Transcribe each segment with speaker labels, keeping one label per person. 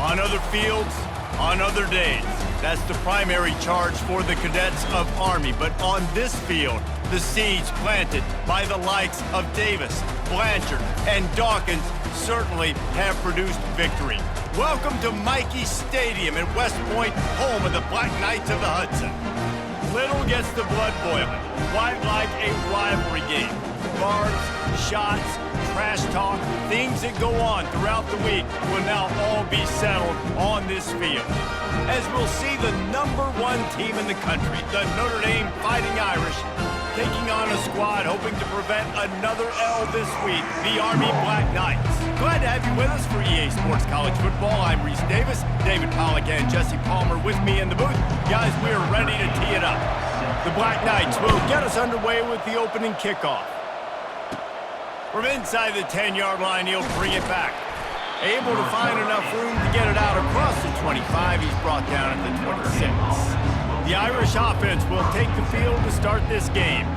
Speaker 1: On other fields, on other days. That's the primary charge for the cadets of Army. But on this field, the seeds planted by the likes of Davis, Blanchard, and Dawkins certainly have produced victory. Welcome to Michie Stadium at West Point, home of the Black Knights of the Hudson. Little gets the blood boiling, quite like a rivalry game. Barbs, shots, trash talk, things that go on throughout the week will now all be settled on this field. As we'll see the #1 team in the country, the Notre Dame Fighting Irish, taking on a squad hoping to prevent another L this week, the Army Black Knights. Glad to have you with us for EA Sports College Football. I'm Reese Davis, David Pollack and Jesse Palmer with me in the booth. Guys, we are ready to tee it up. The Black Knights will get us underway with the opening kickoff. From inside the 10-yard line, he'll bring it back. Able to find enough room to get it out across the 25. He's brought down at the 26. The Irish offense will take the field to start this game.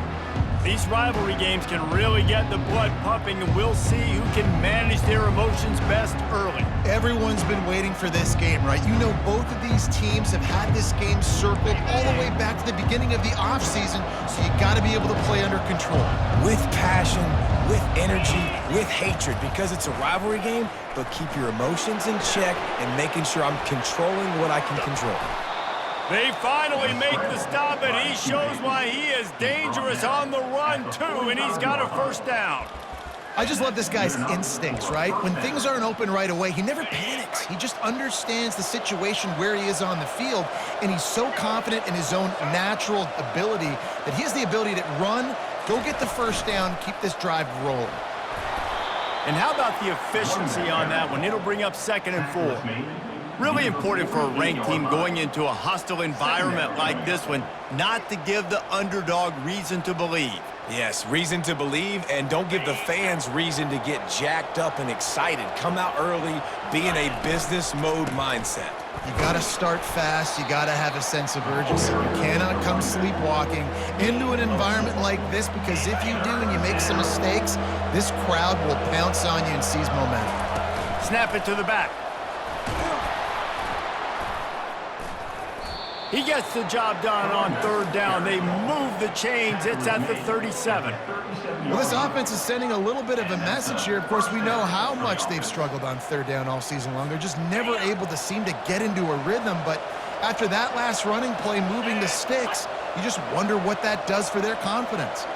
Speaker 1: These rivalry games can really get the blood pumping, and we'll see who can manage their emotions best early.
Speaker 2: Everyone's been waiting for this game, right? You know, both of these teams have had this game circled all the way back to the beginning of the offseason, so you got to be able to play under control.
Speaker 3: With passion, with energy, with hatred, because it's a rivalry game, but keep your emotions in check and making sure I'm controlling what I can control.
Speaker 1: They finally make the stop, and he shows why he is dangerous on the run, too, and he's got a first down.
Speaker 2: I just love this guy's instincts, right? When things aren't open right away, he never panics. He just understands the situation where he is on the field, and he's so confident in his own natural ability that he has the ability to run, go get the first down, keep this drive rolling.
Speaker 1: And how about the efficiency on that one? It'll bring up 2nd and 4. Really important for a ranked team going into a hostile environment like this one, not to give the underdog reason to believe.
Speaker 3: Yes, reason to believe, and don't give the fans reason to get jacked up and excited. Come out early, be in a business mode mindset.
Speaker 2: You got to start fast. You got to have a sense of urgency. You cannot come sleepwalking into an environment like this, because if you do and you make some mistakes, this crowd will pounce on you and seize momentum.
Speaker 1: Snap it to the back. He gets the job done on 3rd down. They move the chains. It's at the 37.
Speaker 2: Well, this offense is sending a little bit of a message here. Of course, we know how much they've struggled on 3rd down all season long. They're just never able to seem to get into a rhythm. But after that last running play, moving the sticks, you just wonder what that does for their confidence.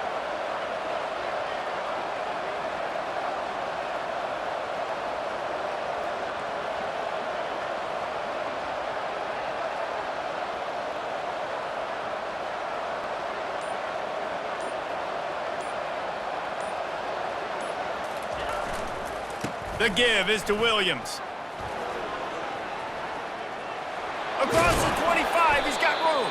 Speaker 1: The give is to Williams. Across the 25, he's got room.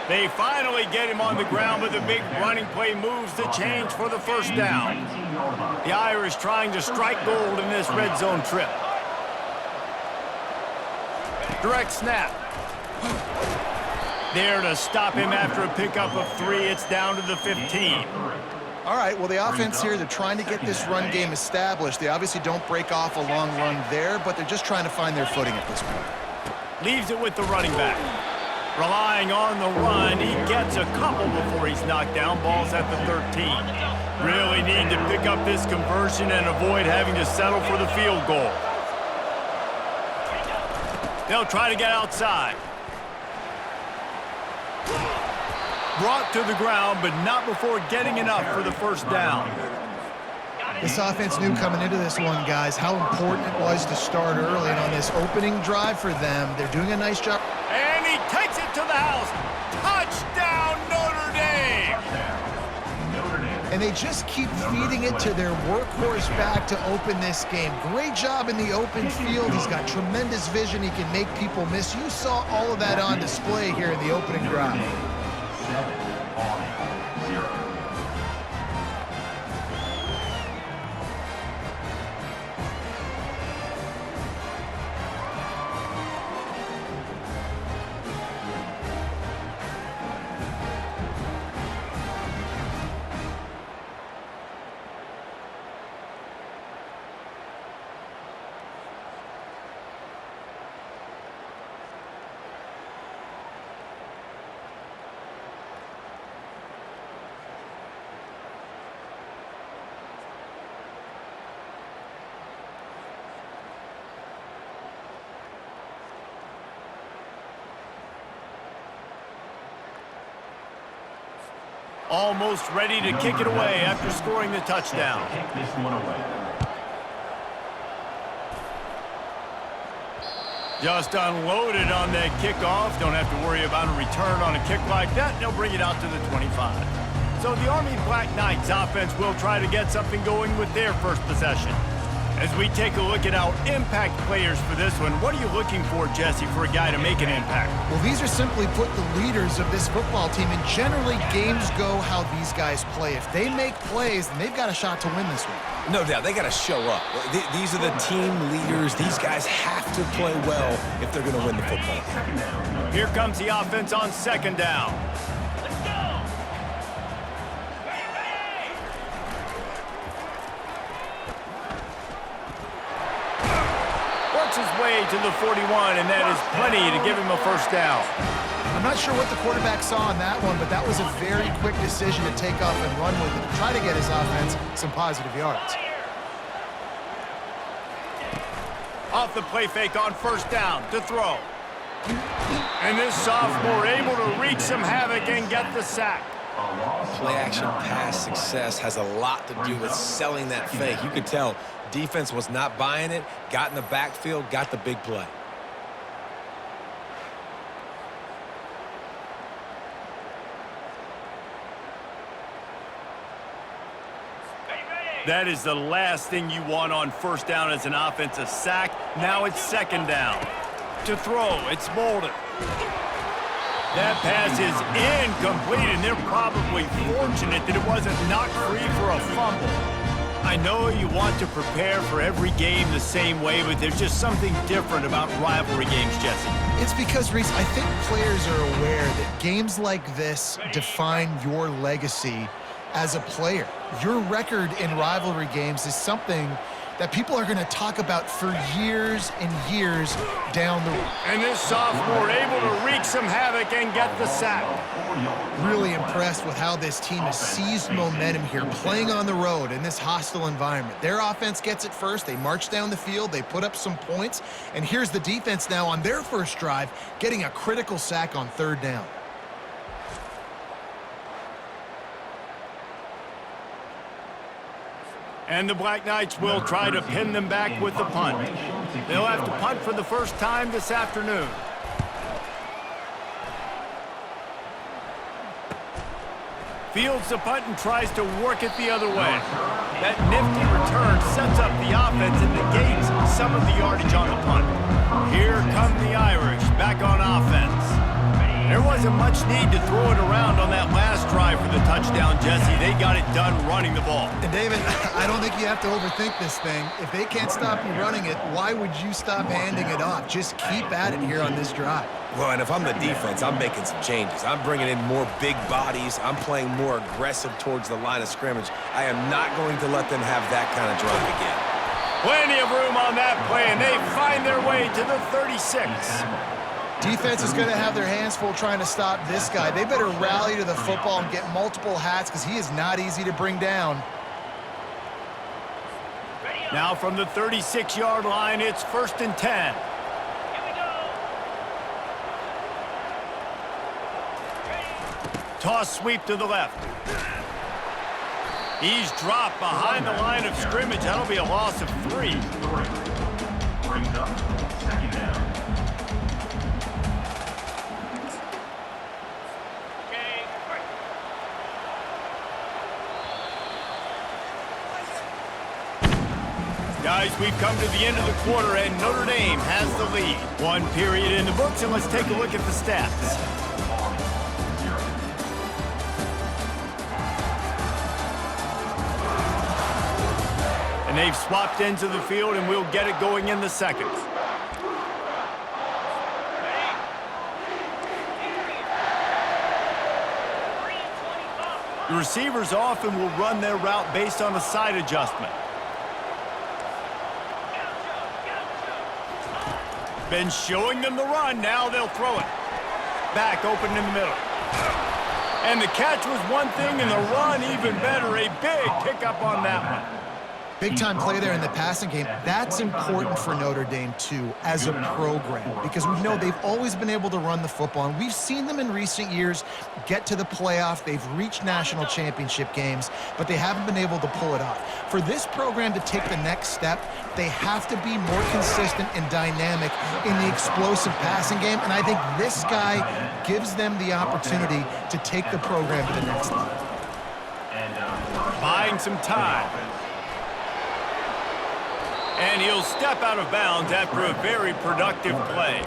Speaker 1: They finally get him on the ground, but the big running play moves the chains for the first down. The Irish trying to strike gold in this red zone trip. Direct snap. There to stop him after a pickup of 3. It's down to the 15.
Speaker 2: All right, well, the offense here, they're trying to get this run game established. They obviously don't break off a long run there, but they're just trying to find their footing at this point.
Speaker 1: Leaves it with the running back. Relying on the run, he gets a couple before he's knocked down. Ball's at the 13. Really need to pick up this conversion and avoid having to settle for the field goal. They'll try to get outside. Brought to the ground, but not before getting enough for the first down.
Speaker 2: This offense knew coming into this one, guys, how important it was to start early. And on this opening drive for them, they're doing a nice job.
Speaker 1: And he takes it to the house. Touchdown, Notre Dame!
Speaker 2: And they just keep feeding it to their workhorse back to open this game. Great job in the open field. He's got tremendous vision. He can make people miss. You saw all of that on display here in the opening drive.
Speaker 4: 7-0.
Speaker 1: Almost ready to kick it away after scoring the touchdown. Just unloaded on that kickoff. Don't have to worry about a return on a kick like that. They'll bring it out to the 25. So the Army Black Knights offense will try to get something going with their first possession. As we take a look at our impact players for this one, what are you looking for, Jesse, for a guy to make an impact?
Speaker 2: Well, these are simply put the leaders of this football team, and generally games go how these guys play. If they make plays, then they've got a shot to win this one.
Speaker 3: No doubt, they got to show up. These are the team leaders. These guys have to play well if they're going to win the football game.
Speaker 1: Here comes the offense on second down. His way to the 41, and that is plenty to give him a first down.
Speaker 2: I'm not sure what the quarterback saw on that one, but that was a very quick decision to take off and run with it, to try to get his offense some positive yards.
Speaker 1: Off the play fake on first down to throw. And this sophomore able to wreak some havoc and get the sack.
Speaker 3: Play-action pass success has a lot to do with selling that fake. You could tell defense was not buying it, got in the backfield, got the big play.
Speaker 1: That is the last thing you want on first down as an offensive sack. Now it's second down. To throw, it's Bolden. That pass is incomplete, and they're probably fortunate that it wasn't knocked free for a fumble. I know you want to prepare for every game the same way, but there's just something different about rivalry games, Jesse.
Speaker 2: It's because, Reese, I think players are aware that games like this define your legacy as a player. Your record in rivalry games is something that people are going to talk about for years and years down the road.
Speaker 1: And this sophomore able to wreak some havoc and get the sack.
Speaker 2: Really impressed with how this team has seized momentum here, playing on the road in this hostile environment. Their offense gets it first. They march down the field. They put up some points. And here's the defense now on their first drive, getting a critical sack on third down.
Speaker 1: And the Black Knights will try to pin them back with the punt. They'll have to punt for the first time this afternoon. Fields the punt and tries to work it the other way. That nifty return sets up the offense and negates some of the yardage on the punt. Here come the Irish back on offense. There wasn't much need to throw it around on that last drive for the touchdown, Jesse. They got it done running the ball.
Speaker 2: And David, I don't think you have to overthink this thing. If they can't stop you running it, why would you stop handing it off? Just keep at it here on this drive.
Speaker 3: Well, and if I'm the defense, I'm making some changes. I'm bringing in more big bodies. I'm playing more aggressive towards the line of scrimmage. I am not going to let them have that kind of drive again.
Speaker 1: Plenty of room on that play, and they find their way to the 36.
Speaker 2: Defense is going to have their hands full trying to stop this guy. They better rally to the football and get multiple hats because he is not easy to bring down.
Speaker 1: Now from the 36-yard line, it's 1st and 10. Toss sweep to the left. He's dropped behind the line of scrimmage. That'll be a loss of 3. Brings up second down. Guys, we've come to the end of the quarter, and Notre Dame has the lead. 1 period in the books, and let's take a look at the stats. And they've swapped into the field, and we'll get it going in the second. The receivers often will run their route based on a side adjustment. Been showing them the run, now they'll throw it. Back open in the middle. And the catch was one thing, and the run even better. A big pickup on that one.
Speaker 2: Big-time play there in the passing game. That's important for Notre Dame, too, as a program, because we know they've always been able to run the football, and we've seen them in recent years get to the playoff. They've reached national championship games, but they haven't been able to pull it off. For this program to take the next step, they have to be more consistent and dynamic in the explosive passing game, and I think this guy gives them the opportunity to take the program to the next level.
Speaker 1: Buying some time. And he'll step out of bounds after a very productive play.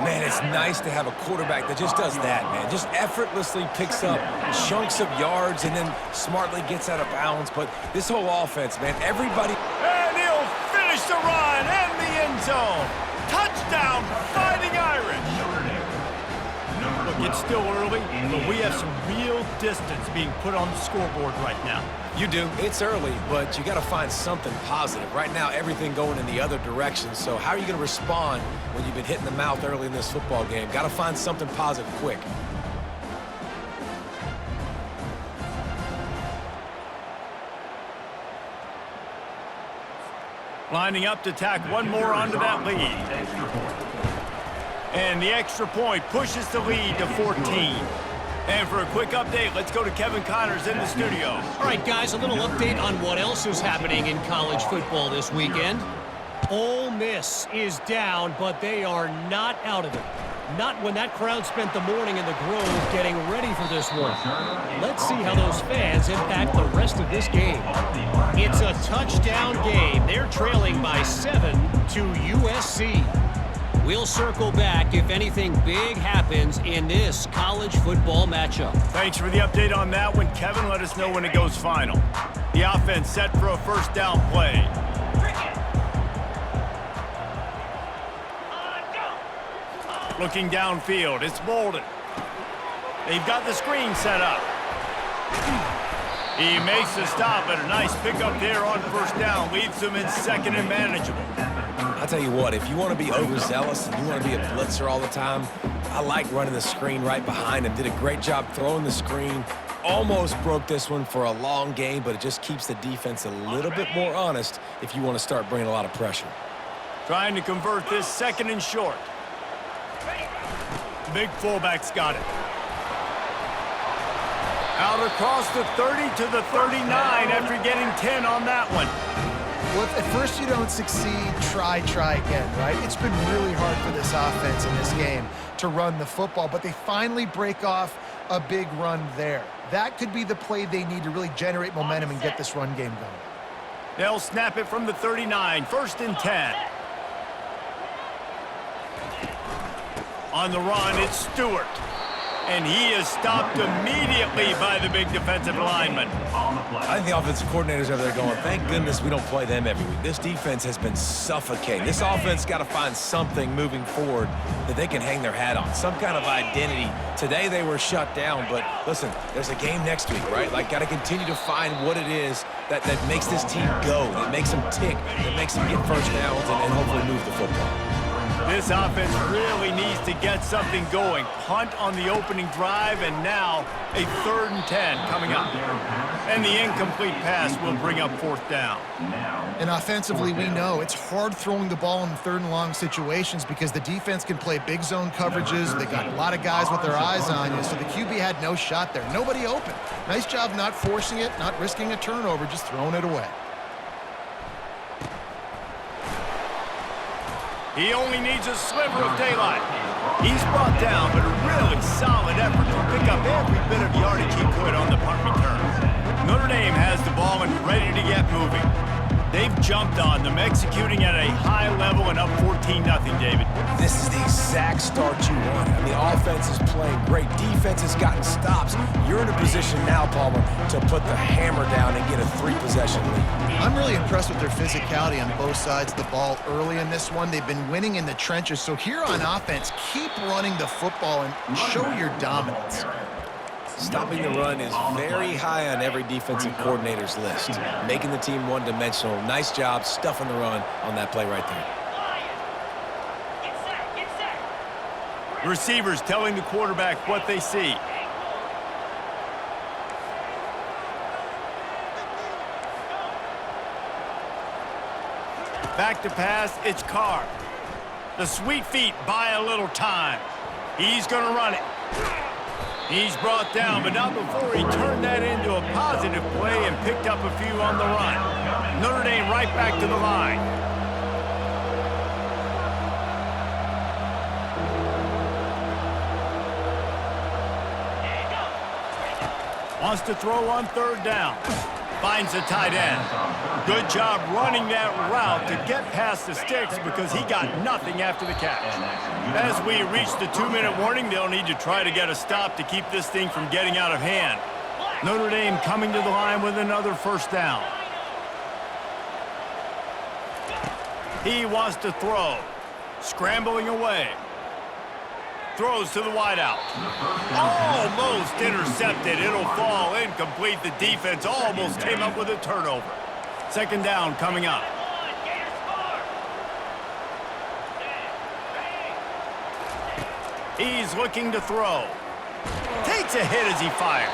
Speaker 3: Man, it's nice to have a quarterback that just does that, man. Just effortlessly picks up chunks of yards and then smartly gets out of bounds. But this whole offense, man, everybody...
Speaker 1: And he'll finish the run and the end zone. Touchdown, Fighting Irish. Look, it's still early, but we have some real distance being put on the scoreboard right now.
Speaker 3: You do. It's early, but you got to find something positive. Right now, everything going in the other direction. So how are you going to respond when you've been hit in the mouth early in this football game? Got to find something positive quick.
Speaker 1: Lining up to tack one more onto that lead. And the extra point pushes the lead to 14. And for a quick update, let's go to Kevin Connors in the studio.
Speaker 4: All right, guys, a little update on what else is happening in college football this weekend. Ole Miss is down, but they are not out of it. Not when that crowd spent the morning in the Grove getting ready for this one. Let's see how those fans impact the rest of this game. It's a touchdown game. They're trailing by 7 to USC. We'll circle back if anything big happens in this college football matchup.
Speaker 1: Thanks for the update on that one, Kevin. Let us know when it goes final. The offense set for a first down play. Looking downfield, it's Bolden. They've got the screen set up. He makes the stop, but a nice pickup there on first down. Leaves them in second and manageable.
Speaker 3: I'll tell you what, if you want to be overzealous and you want to be a blitzer all the time, I like running the screen right behind him. Did a great job throwing the screen. Almost broke this one for a long game, but it just keeps the defense a little bit more honest if you want to start bringing a lot of pressure.
Speaker 1: Trying to convert this second and short. Big fullback's got it. Out across the 30 to the 39 after getting 10 on that one.
Speaker 2: Well, if at first you don't succeed, try again, right? It's been really hard for this offense in this game to run the football, but they finally break off a big run there. That could be the play they need to really generate momentum and get this run game going.
Speaker 1: They'll snap it from the 39, first and 10. On the run, it's Stewart. And he is stopped immediately by the big defensive lineman.
Speaker 3: I think the offensive coordinators over there going, thank goodness we don't play them every week. This defense has been suffocating. This offense got to find something moving forward that they can hang their hat on, some kind of identity. Today they were shut down, but listen, there's a game next week, right? Like, got to continue to find what it is that makes this team go, that makes them tick, that makes them get first downs and hopefully move the football.
Speaker 1: This offense really needs to get something going. Punt on the opening drive, and now a 3rd and 10 coming up. And the incomplete pass will bring up fourth down.
Speaker 2: And offensively, we know it's hard throwing the ball in 3rd and long situations because the defense can play big zone coverages. They got a lot of guys with their eyes on you, so the QB had no shot there. Nobody open. Nice job not forcing it, not risking a turnover, just throwing it away.
Speaker 1: He only needs a sliver of daylight. He's brought down, but a really solid effort to pick up every bit of yardage he could on the punt return. Notre Dame has the ball and ready to get moving. They've jumped on them, executing at a high level and up 14-0, David.
Speaker 3: This is the exact start you want. I mean, the offense is playing great. Defense has gotten stops. You're in a position now, Palmer, to put the hammer down and get a 3-possession lead.
Speaker 2: I'm really impressed with their physicality on both sides of the ball early in this one. They've been winning in the trenches. So here on offense, keep running the football and show your dominance.
Speaker 3: Stopping the run is very high on every defensive coordinator's list. Making the team one-dimensional. Nice job stuffing the run on that play right there.
Speaker 1: Receivers telling the quarterback what they see. Back to pass, it's Carr. The sweet feet buy a little time. He's going to run it. He's brought down, but not before he turned that into a positive play and picked up a few on the run. Notre Dame right back to the line. Wants to throw on third down. Finds the tight end. Good job running that route to get past the sticks because he got nothing after the catch. As we reach the 2-minute warning, they'll need to try to get a stop to keep this thing from getting out of hand. Notre Dame coming to the line with another first down. He wants to throw. Scrambling away. Throws to the wideout. Almost intercepted. It'll fall incomplete. The defense almost came up with a turnover. Second down coming up. He's looking to throw. Takes a hit as he fires.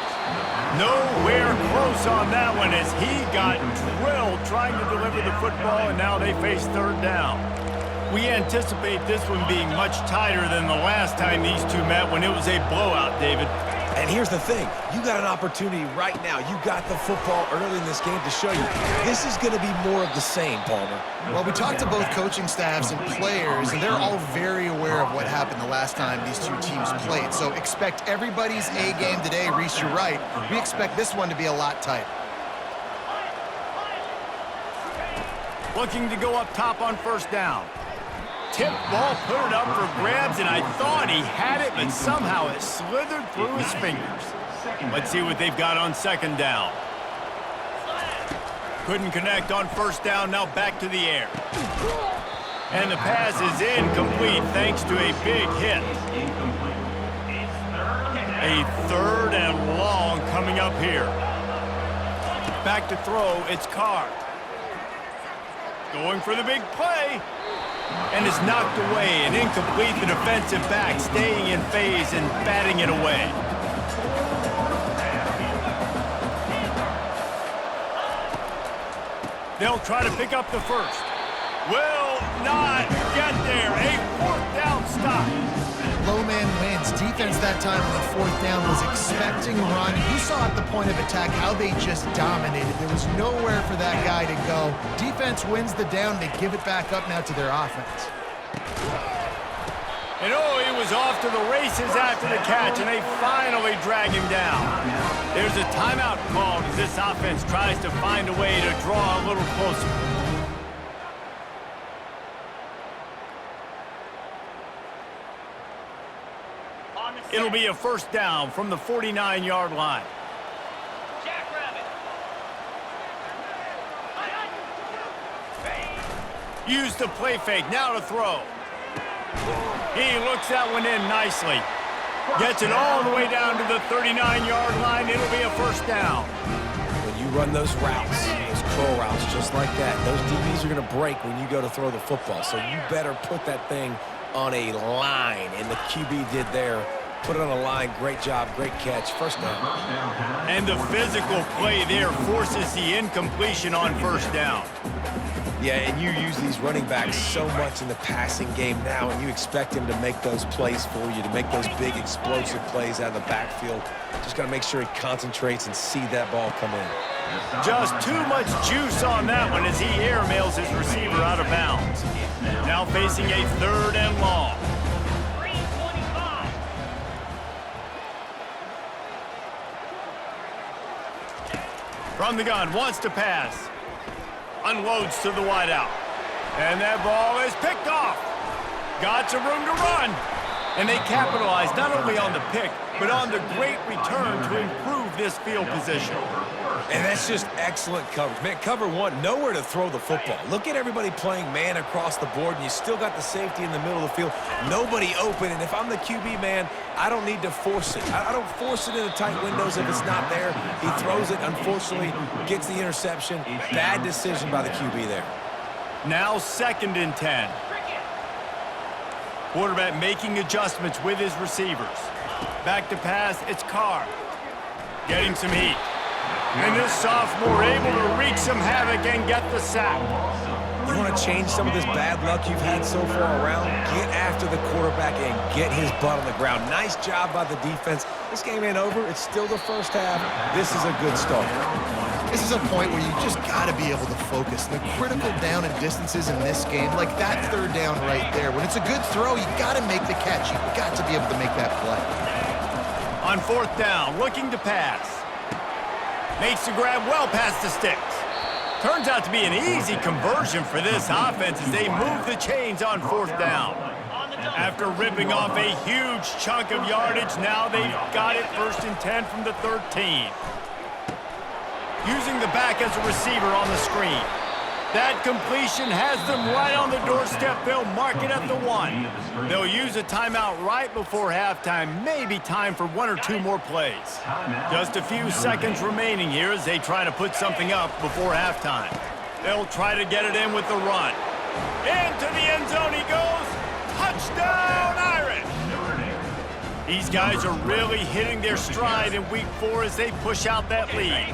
Speaker 1: Nowhere close on that one as he got drilled trying to deliver the football, and now they face third down. We anticipate this one being much tighter than the last time these two met when it was a blowout, David.
Speaker 3: And here's the thing. You got an opportunity right now. You got the football early in this game to show you this is going to be more of the same, Palmer.
Speaker 2: Well, we talked to both coaching staffs and players, and they're all very aware of what happened the last time these two teams played. So expect everybody's A game today. Reese, you're right. We expect this one to be a lot tighter.
Speaker 1: Looking to go up top on first down. Tip ball, put it up for grabs, and I thought he had it, but somehow it slithered through his fingers. Let's see what they've got on second down. Couldn't connect on first down, now back to the air. And the pass is incomplete thanks to a big hit. A third and long coming up here. Back to throw, it's Carr. Going for the big play. And it's knocked away and incomplete. The defensive back staying in phase and batting it away. They'll try to pick up the first. Will not get there. A fourth down stop.
Speaker 2: Low man wins. Defense that time on the fourth down was expecting run. You saw at the point of attack how they just dominated. There was nowhere for that guy to go. Defense wins the down. They give it back up now to their offense.
Speaker 1: And he was off to the races after the catch, and they finally drag him down. There's a timeout called as this offense tries to find a way to draw a little closer. It'll be a first down from the 49-yard line. Use the play fake, now to throw. He looks that one in nicely. Gets it all the way down to the 39-yard line. It'll be a first down.
Speaker 3: When you run those routes, those curl routes just like that, those DBs are going to break when you go to throw the football. So you better put that thing on a line, and the QB did there. Put it on a line. Great job. Great catch. First down.
Speaker 1: And the physical play there forces the incompletion on first down.
Speaker 3: Yeah, and you use these running backs so much in the passing game now, and you expect him to make those plays for you, to make those big explosive plays out of the backfield. Just got to make sure he concentrates and see that ball come in.
Speaker 1: Just too much juice on that one as he airmails his receiver out of bounds. Now facing a third and long. From the gun, wants to pass. Unloads to the wideout. And that ball is picked off. Got some room to run. And they capitalize not only on the pick, but on the great return to improve this field position.
Speaker 3: And that's just excellent coverage. Man, cover one, nowhere to throw the football. Look at everybody playing man across the board, and you still got the safety in the middle of the field. Nobody open, and if I'm the QB, man, I don't need to force it. I don't force it in the tight windows if it's not there. He throws it, unfortunately, gets the interception. Bad decision by the QB there.
Speaker 1: Now 2nd and 10. Quarterback making adjustments with his receivers. Back to pass, it's Carr. Getting some heat. And this sophomore able to wreak some havoc and get the sack.
Speaker 3: You want to change some of this bad luck you've had so far around, get after the quarterback and get his butt on the ground. Nice job by the defense. This game ain't over. It's still the first half. This is a good start.
Speaker 2: This is a point where you just got to be able to focus. The critical down and distances in this game, like that third down right there. When it's a good throw, you got to make the catch. You've got to be able to make that play.
Speaker 1: On fourth down, looking to pass. Makes the grab well past the sticks. Turns out to be an easy conversion for this offense as they move the chains on fourth down. After ripping off a huge chunk of yardage, now they've got it 1st and 10 from the 13. Using the back as a receiver on the screen. That completion has them right on the doorstep. They'll mark it at the 1. They'll use a timeout right before halftime. Maybe time for 1 or 2 more plays. Just a few seconds remaining here as they try to put something up before halftime. They'll try to get it in with the run. Into the end zone he goes. Touchdown, Irish! These guys are really hitting their stride in week 4 as they push out that lead.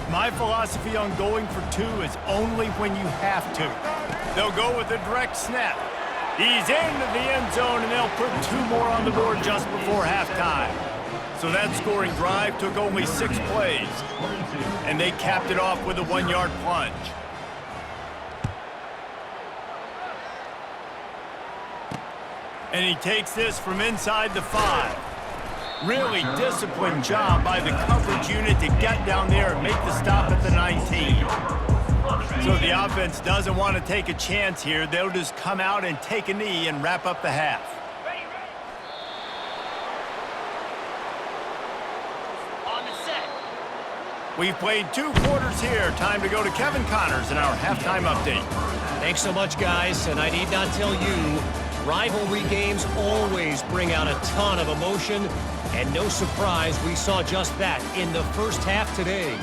Speaker 1: My philosophy on going for 2 is only when you have to. They'll go with a direct snap. He's into the end zone, and they'll put 2 more on the board just before halftime. So that scoring drive took only 6 plays, and they capped it off with a 1-yard plunge. And he takes this from inside the 5. Really disciplined job by the coverage unit to get down there and make the stop at the 19. So the offense doesn't want to take a chance here. They'll just come out and take a knee and wrap up the half. On the set. We've played 2 quarters here. Time to go to Kevin Connors in our halftime update.
Speaker 4: Thanks so much, guys, and I need not tell you, rivalry games always bring out a ton of emotion, and no surprise we saw just that in the first half today.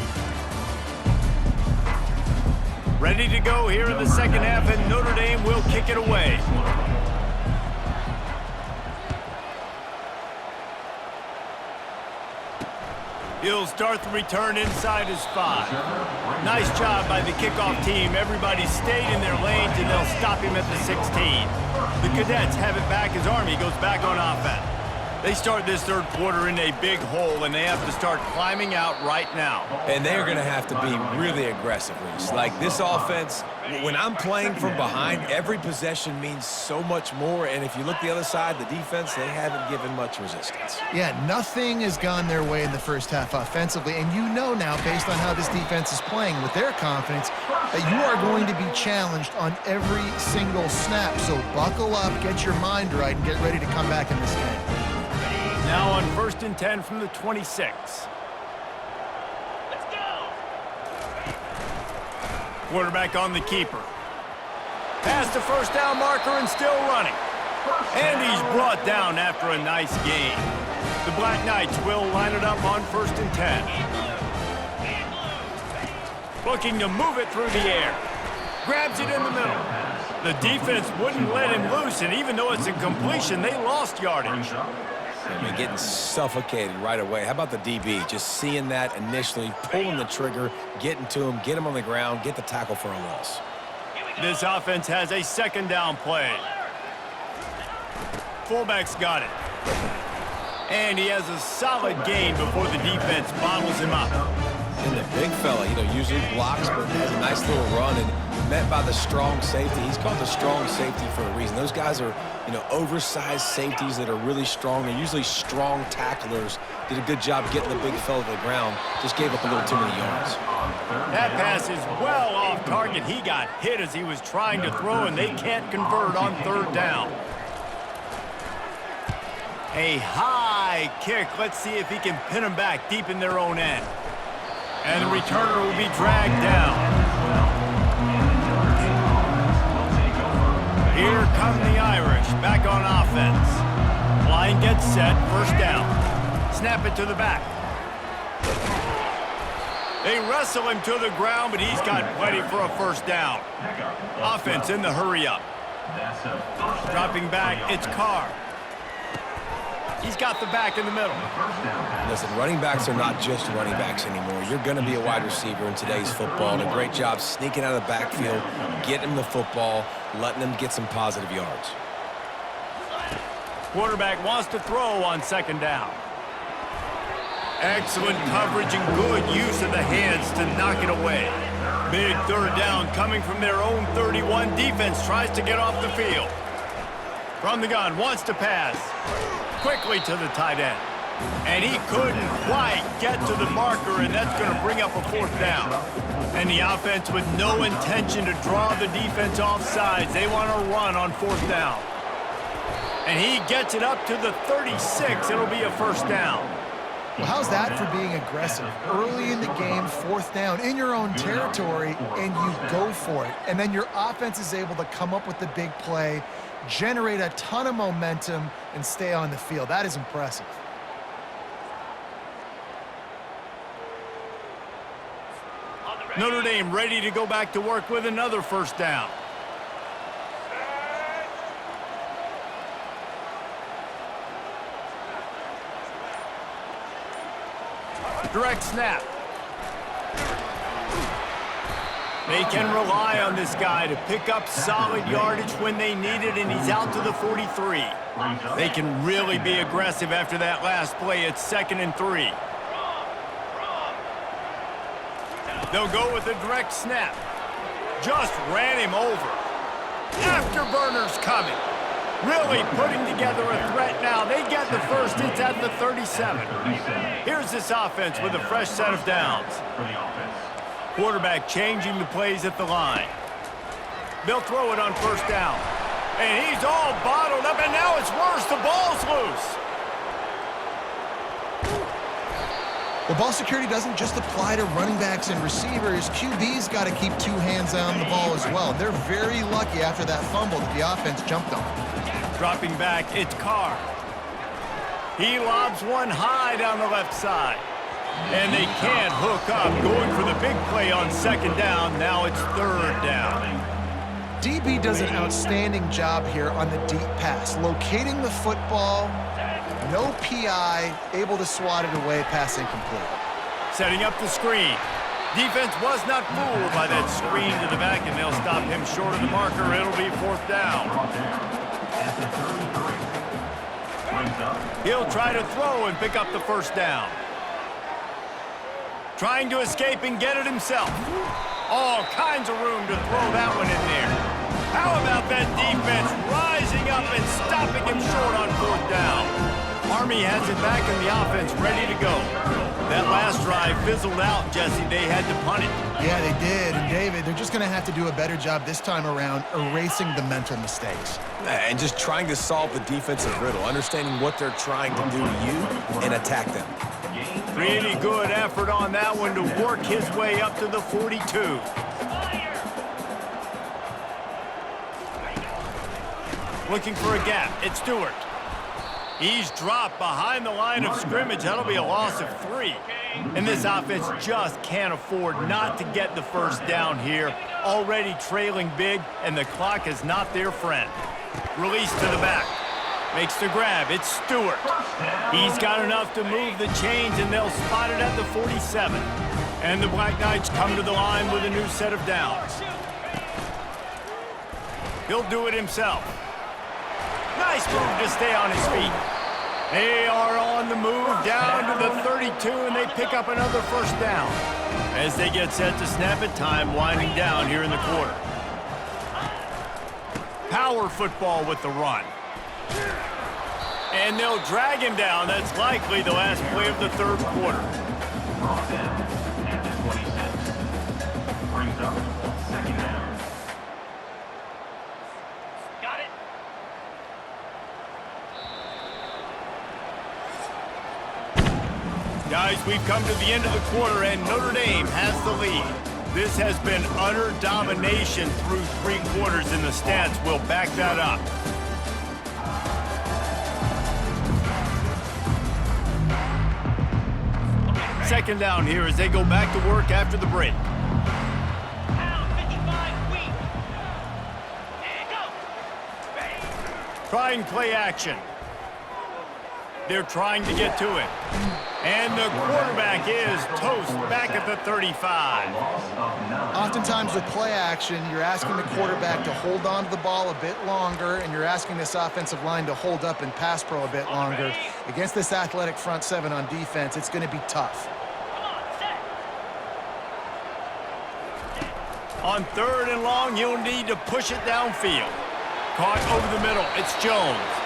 Speaker 1: Ready to go here in the second half, and Notre Dame will kick it away. He'll start the return inside his 5. Nice job by the kickoff team. Everybody stayed in their lanes, and they'll stop him at the 16. The Cadets have it back as Army goes back on offense. They start this third quarter in a big hole, and they have to start climbing out right now.
Speaker 3: And they're going to have to be really aggressive, Reese. Like this offense, when I'm playing from behind, every possession means so much more. And if you look the other side, the defense, they haven't given much resistance.
Speaker 2: Yeah, nothing has gone their way in the first half offensively. And you know now, based on how this defense is playing with their confidence, that you are going to be challenged on every single snap. So buckle up, get your mind right, and get ready to come back in this game.
Speaker 1: Now on 1st and 10 from the 26. Let's go! Quarterback on the keeper. Past the first down marker and still running. And he's brought down after a nice gain. The Black Knights will line it up on 1st and 10. Looking to move it through the air. Grabs it in the middle. The defense wouldn't let him loose, and even though it's a completion, they lost yardage.
Speaker 3: I mean, getting suffocated right away. How about the DB? Just seeing that initially, pulling the trigger, getting to him, get him on the ground, get the tackle for a loss.
Speaker 1: This offense has a 2nd down play. Fullback's got it. And he has a solid gain before the defense bottles him up.
Speaker 3: And the big fella, usually blocks, but has a nice little run and met by the strong safety. He's called the strong safety for a reason. Those guys are, oversized safeties that are really strong. They're usually strong tacklers. Did a good job getting the big fella to the ground. Just gave up a little too many yards.
Speaker 1: That pass is well off target. He got hit as he was trying to throw, and they can't convert on 3rd down. A high kick. Let's see if he can pin him back deep in their own end. And the returner will be dragged down. Here come the Irish, back on offense. Line gets set, 1st down. Snap it to the back. They wrestle him to the ground, but he's got plenty for a 1st down. Offense in the hurry up. Dropping back, it's Carr. He's got the back in the middle.
Speaker 3: Listen, running backs are not just running backs anymore. You're going to be a wide receiver in today's football, and a great job sneaking out of the backfield, getting them the football, letting them get some positive yards.
Speaker 1: Quarterback wants to throw on second down. Excellent coverage and good use of the hands to knock it away. Big third down coming from their own 31. Defense tries to get off the field. From the gun, wants to pass. Quickly to the tight end. And he couldn't quite get to the marker, and that's going to bring up a fourth down. And the offense with no intention to draw the defense off sides. They want to run on fourth down. And he gets it up to the 36. It'll be a first down.
Speaker 2: Well, how's that for being aggressive? Early in the game, fourth down, in your own territory, and you go for it. And then your offense is able to come up with the big play, generate a ton of momentum, and stay on the field. That is impressive.
Speaker 1: Notre Dame ready to go back to work with another first down. Direct snap. They can rely on this guy to pick up solid yardage when they need it, and he's out to the 43. They can really be aggressive after that last play. It's 2nd and 3. They'll go with a direct snap. Just ran him over. Afterburners coming. Really putting together a threat now. They get the first. It's at the 37. Here's this offense with a fresh set of downs. Quarterback changing the plays at the line. They'll throw it on first down. And he's all bottled up, and now it's worse. The ball's loose.
Speaker 2: Well, ball security doesn't just apply to running backs and receivers. QB's got to keep two hands on the ball as well. They're very lucky after that fumble that the offense jumped on.
Speaker 1: Dropping back, it's Carr. He lobs one high down the left side. And they can't hook up, going for the big play on second down. Now it's third down.
Speaker 2: DB does an outstanding job here on the deep pass, locating the football, no PI, able to swat it away, pass incomplete.
Speaker 1: Setting up the screen. Defense was not fooled by that screen to the back, and they'll stop him short of the marker. It'll be fourth down. He'll try to throw and pick up the first down. Trying to escape and get it himself. All kinds of room to throw that one in there. How about that defense rising up and stopping him short on fourth down? Army has it back in the offense, ready to go. That last drive fizzled out, Jesse. They had to punt it.
Speaker 2: Yeah, they did. And David, they're just going to have to do a better job this time around erasing the mental mistakes.
Speaker 3: And just trying to solve the defensive riddle, understanding what they're trying to do to you and attack them.
Speaker 1: Really good effort on that one to work his way up to the 42. Looking for a gap. It's Stewart. He's dropped behind the line of scrimmage. That'll be a loss of 3. And this offense just can't afford not to get the first down here. Already trailing big, and the clock is not their friend. Release to the back. Makes the grab. It's Stewart. He's got enough to move the chains, and they'll spot it at the 47. And the Black Knights come to the line with a new set of downs. He'll do it himself. Nice move to stay on his feet. They are on the move down to the 32, and they pick up another first down. As they get set to snap it, time winding down here in the quarter. Power football with the run. And they'll drag him down. That's likely the last play of the third quarter.
Speaker 5: Got it.
Speaker 1: Guys, we've come to the end of the quarter, and Notre Dame has the lead. This has been utter domination through 3 quarters, and the stats will back that up. Second down here as they go back to work after the break. Trying play action. They're trying to get to it. And the quarterback is toast back at the 35.
Speaker 2: Oftentimes with play action, you're asking the quarterback to hold on to the ball a bit longer, and you're asking this offensive line to hold up and pass pro a bit longer. Against this athletic front seven on defense, it's going to be tough.
Speaker 1: On 3rd and long, you'll need to push it downfield. Caught over the middle. It's Jones.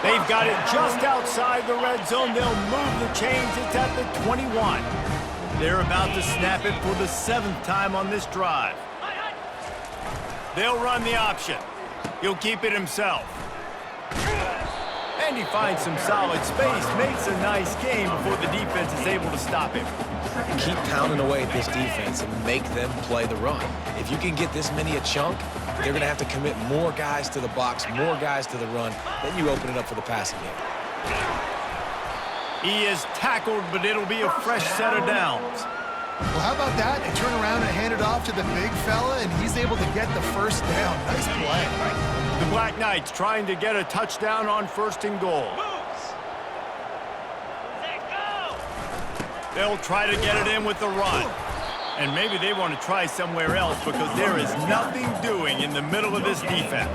Speaker 1: They've got it just outside the red zone. They'll move the chains. It's at the 21. They're about to snap it for the 7th time on this drive. They'll run the option. He'll keep it himself. And he finds some solid space. Makes a nice game before the defense is able to stop him.
Speaker 3: Keep pounding away at this defense and make them play the run. If you can get this many a chunk, they're going to have to commit more guys to the box, more guys to the run. Then you open it up for the passing game.
Speaker 1: He is tackled, but it'll be a fresh set of downs.
Speaker 2: Well, how about that? They turn around and hand it off to the big fella, and he's able to get the first down. Nice play.
Speaker 1: The Black Knights trying to get a touchdown on 1st and goal. They'll try to get it in with the run. And maybe they want to try somewhere else because there is nothing doing in the middle of this defense.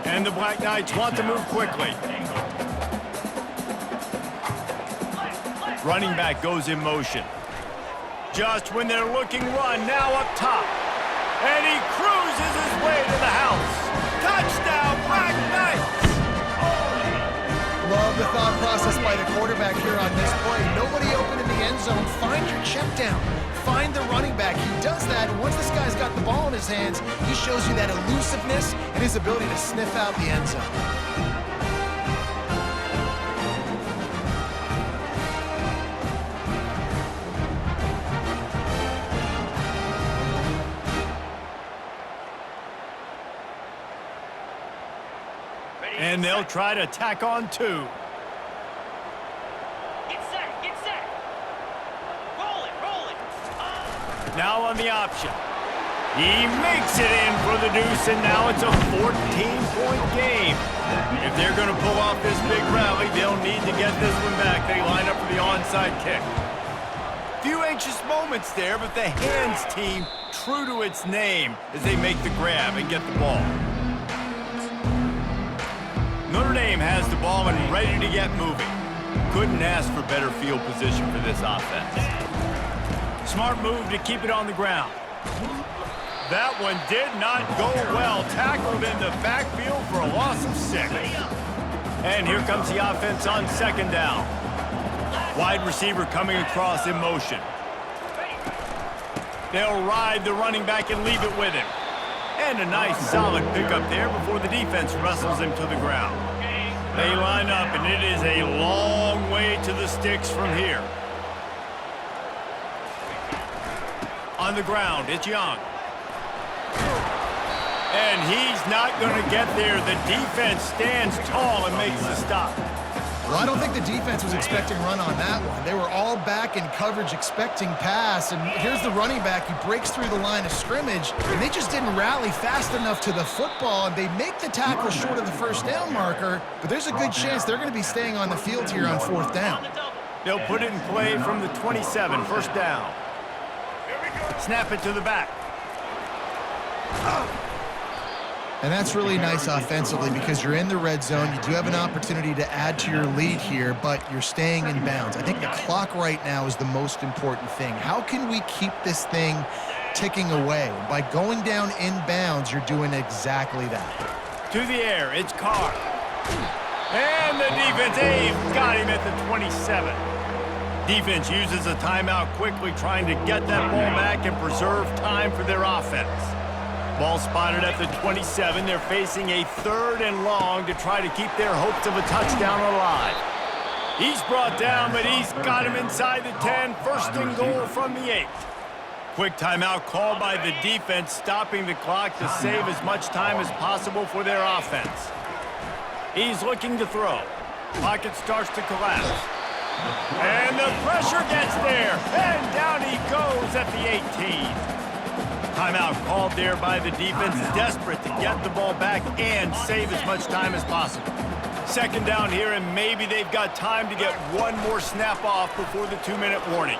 Speaker 1: And the Black Knights want to move quickly. Running back goes in motion. Just when they're looking run, now up top. And he cruises his way to the house. Touchdown, Black Knights!
Speaker 2: Love the thought process by the quarterback here on this play. Nobody open in the end zone. Find your check down. Find the running back. He does that, and once this guy's got the ball in his hands, he shows you that elusiveness and his ability to sniff out the end zone.
Speaker 1: And they'll try to tack on 2.
Speaker 5: Get set, get set. Roll it.
Speaker 1: Now on the option. He makes it in for the deuce, and now it's a 14-point game. If they're going to pull off this big rally, they'll need to get this one back. They line up for the onside kick. Few anxious moments there, but the hands team true to its name as they make the grab and get the ball. Notre Dame has the ball and ready to get moving. Couldn't ask for better field position for this offense. Smart move to keep it on the ground. That one did not go well. Tackled in the backfield for a loss of 6. And here comes the offense on 2nd down. Wide receiver coming across in motion. They'll ride the running back and leave it with him. And a nice solid pickup there before the defense wrestles him to the ground. They line up, and it is a long way to the sticks from here. On the ground, it's Young. And he's not going to get there. The defense stands tall and makes the stop.
Speaker 2: Well, I don't think the defense was expecting run on that one. They were all back in coverage expecting pass, and here's the running back. He breaks through the line of scrimmage, and they just didn't rally fast enough to the football, and they make the tackle short of the 1st down marker, but there's a good chance they're going to be staying on the field here on 4th down.
Speaker 1: They'll put it in play from the 27, 1st down. Snap it to the back.
Speaker 2: And that's really nice offensively because you're in the red zone. You do have an opportunity to add to your lead here, but you're staying in bounds. I think the clock right now is the most important thing. How can we keep this thing ticking away? By going down in bounds, you're doing exactly that.
Speaker 1: To the air, it's Carr. And the defense got him at the 27. Defense uses a timeout quickly, trying to get that ball back and preserve time for their offense. Ball spotted at the 27. They're facing a 3rd and long to try to keep their hopes of a touchdown alive. He's brought down, but he's got him inside the 10. 1st and goal from the 8. Quick timeout called by the defense, stopping the clock to save as much time as possible for their offense. He's looking to throw. Pocket starts to collapse. And the pressure gets there. And down he goes at the 18. Timeout called there by the defense, desperate to get the ball back and save as much time as possible. Second down here, and maybe they've got time to get one more snap off before the 2-minute warning.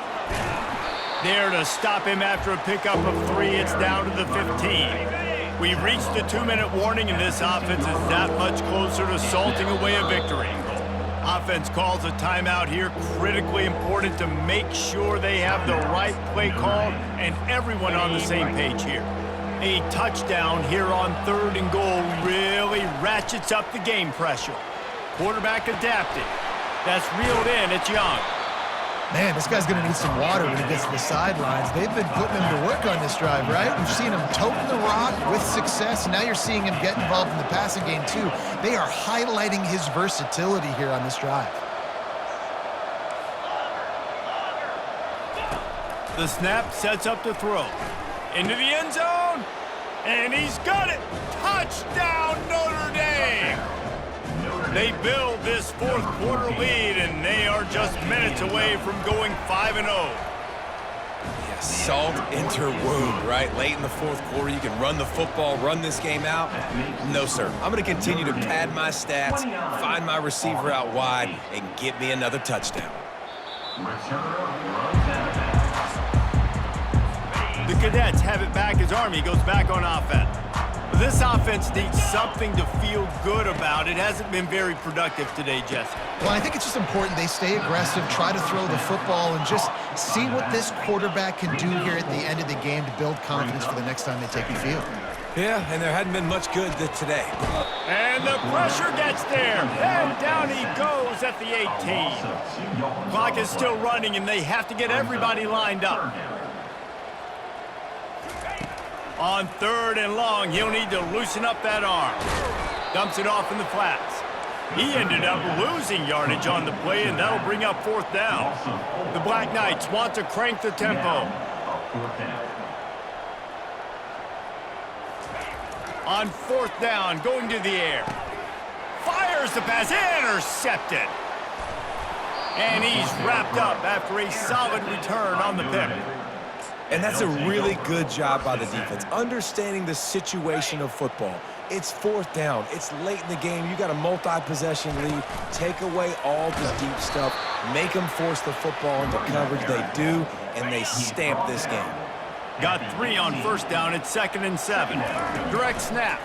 Speaker 1: There to stop him after a pickup of 3. It's down to the 15. We've reached the 2-minute warning, and this offense is that much closer to salting away a victory. Offense calls a timeout here, critically important to make sure they have the right play call and everyone on the same page here. A touchdown here on 3rd and goal really ratchets up the game pressure. Quarterback adapted. That's reeled in. It's Young.
Speaker 2: Man, this guy's going to need some water when he gets to the sidelines. They've been putting him to work on this drive, right? We've seen him toting the rock with success. Now you're seeing him get involved in the passing game, too. They are highlighting his versatility here on this drive.
Speaker 1: The snap sets up the throw. Into the end zone. And he's got it. Touchdown, Notre Dame. They build this 4th quarter lead, and they are just minutes away from going 5-0.
Speaker 3: Yeah, salt into wound, right? Late in the 4th quarter, you can run the football, run this game out. No, sir. I'm going to continue to pad my stats, find my receiver out wide, and get me another touchdown.
Speaker 1: The Cadets have it back as Army goes back on offense. This offense needs something to feel good about. It hasn't been very productive today, Jesse.
Speaker 2: Well, I think it's just important they stay aggressive, try to throw the football, and just see what this quarterback can do here at the end of the game to build confidence for the next time they take the field.
Speaker 3: Yeah, and there hadn't been much good today.
Speaker 1: And the pressure gets there. And down he goes at the 18. Clock is still running, and they have to get everybody lined up. On 3rd and long, he'll need to loosen up that arm. Dumps it off in the flats. He ended up losing yardage on the play, and that'll bring up 4th down. The Black Knights want to crank the tempo. On 4th down, going to the air. Fires the pass, intercepted. And he's wrapped up after a solid return on the pick.
Speaker 3: And that's a really good job by the defense, understanding the situation of football. It's 4th down. It's late in the game. You got a multi-possession lead. Take away all the deep stuff. Make them force the football into coverage. They do, and they stamp this game.
Speaker 1: Got 3 on 1st down. It's 2nd and 7. Direct snap.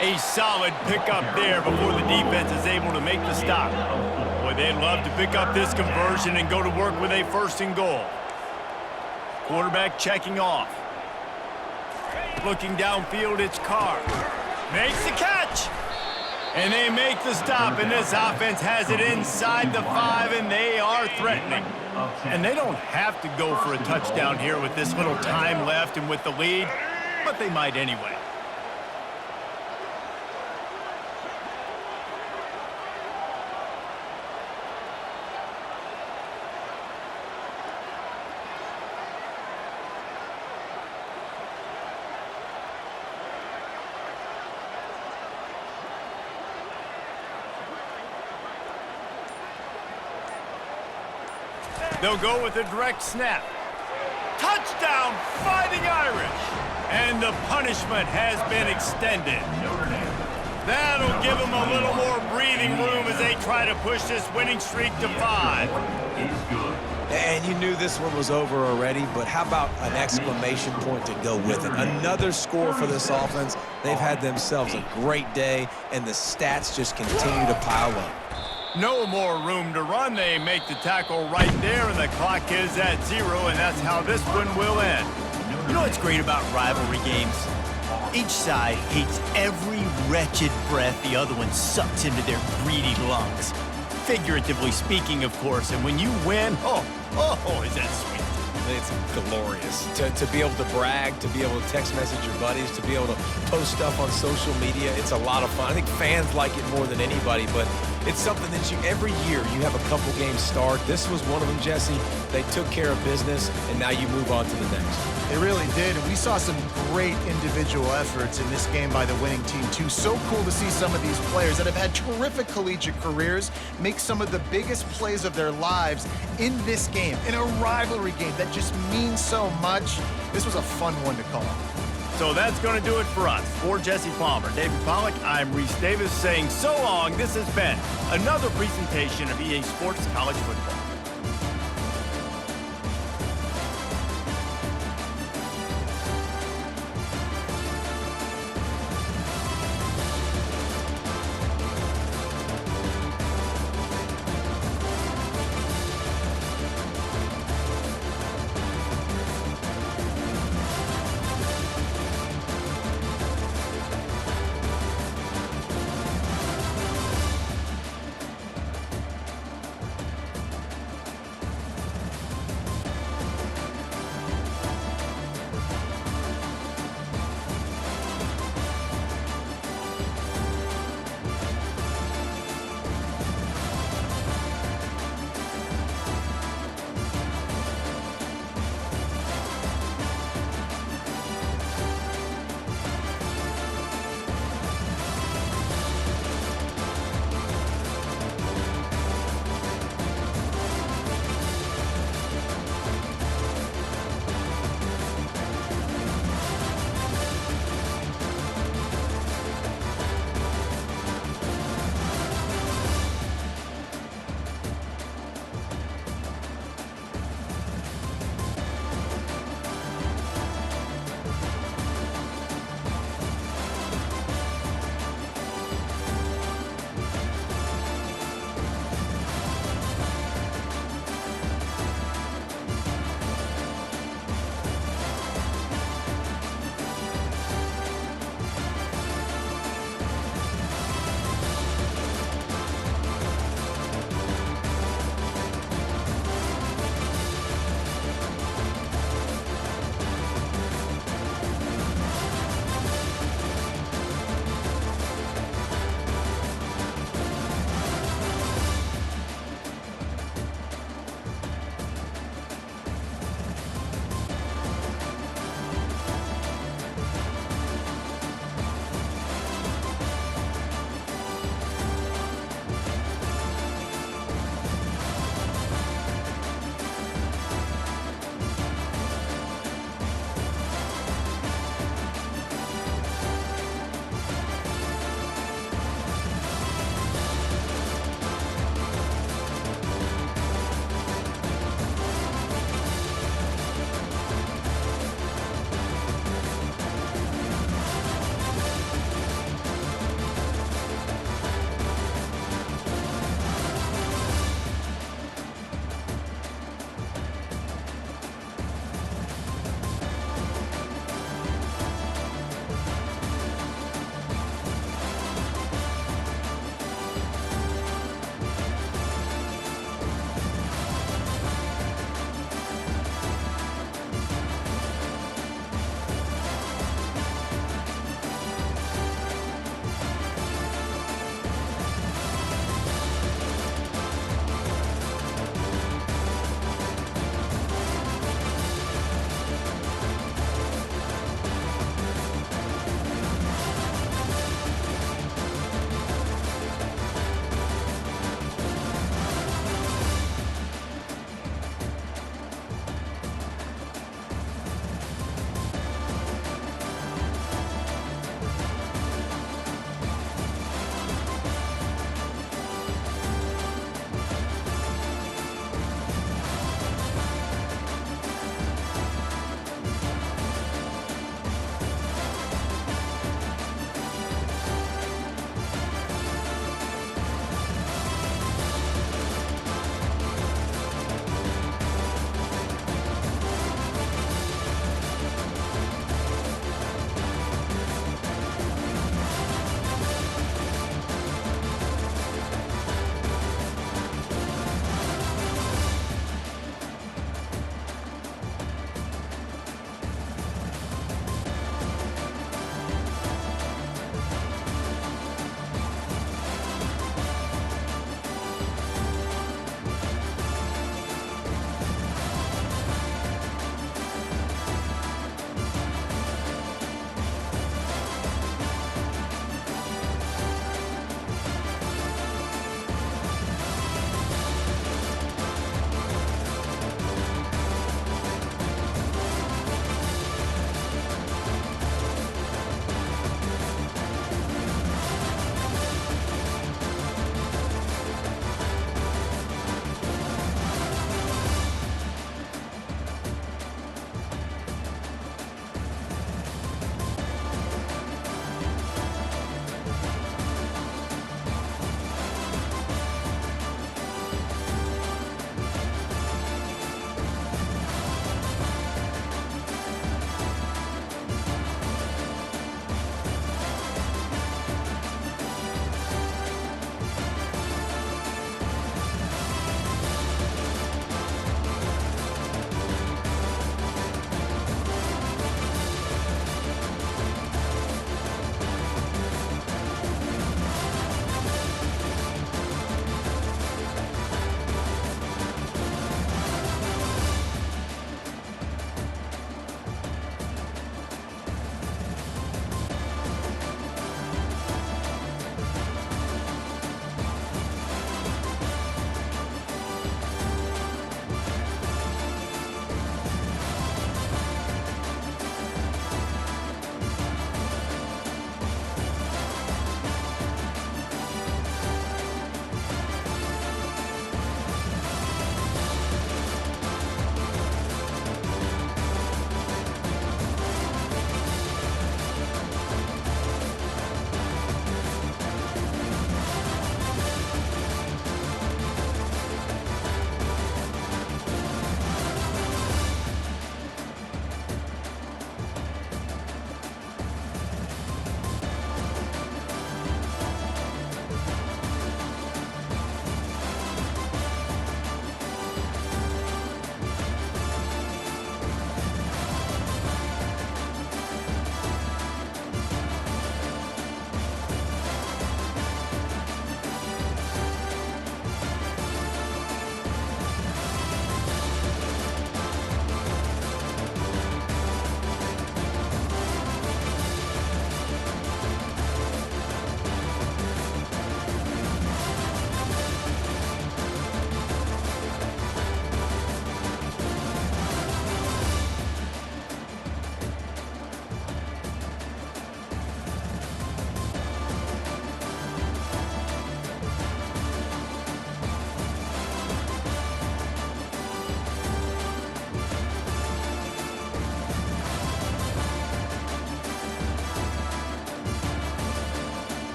Speaker 1: A solid pickup there before the defense is able to make the stop. Boy, they'd love to pick up this conversion and go to work with a 1st and goal. Quarterback checking off. Looking downfield, it's Carr. Makes the catch. And they make the stop, and this offense has it inside the 5, and they are threatening. And they don't have to go for a touchdown here with this little time left and with the lead, but they might anyway. They'll go with a direct snap. Touchdown, Fighting Irish! And the punishment has been extended. That'll give them a little more breathing room as they try to push this winning streak to 5.
Speaker 3: And you knew this one was over already, but how about an exclamation point to go with it? Another score for this offense. They've had themselves a great day, and the stats just continue to pile up.
Speaker 1: No more room to run. They make the tackle right there, and the clock is at 0, and that's how this one will end.
Speaker 6: You know what's great about rivalry games? Each side hates every wretched breath the other one sucks into their greedy lungs. Figuratively speaking, of course, and when you win, oh, is that sweet.
Speaker 3: It's glorious. To be able to brag, to be able to text message your buddies, to be able to post stuff on social media, it's a lot of fun. I think fans like it more than anybody, but it's something that every year you have a couple games start. This was one of them, Jesse. They took care of business, and now you move on to the next.
Speaker 2: They really did, and we saw some great individual efforts in this game by the winning team, too. So cool to see some of these players that have had terrific collegiate careers make some of the biggest plays of their lives in this game, in a rivalry game that just means so much. This was a fun one to call.
Speaker 1: So that's going to do it for us. For Jesse Palmer, David Pollack, I'm Reese Davis saying so long. This has been another presentation of EA Sports College Football.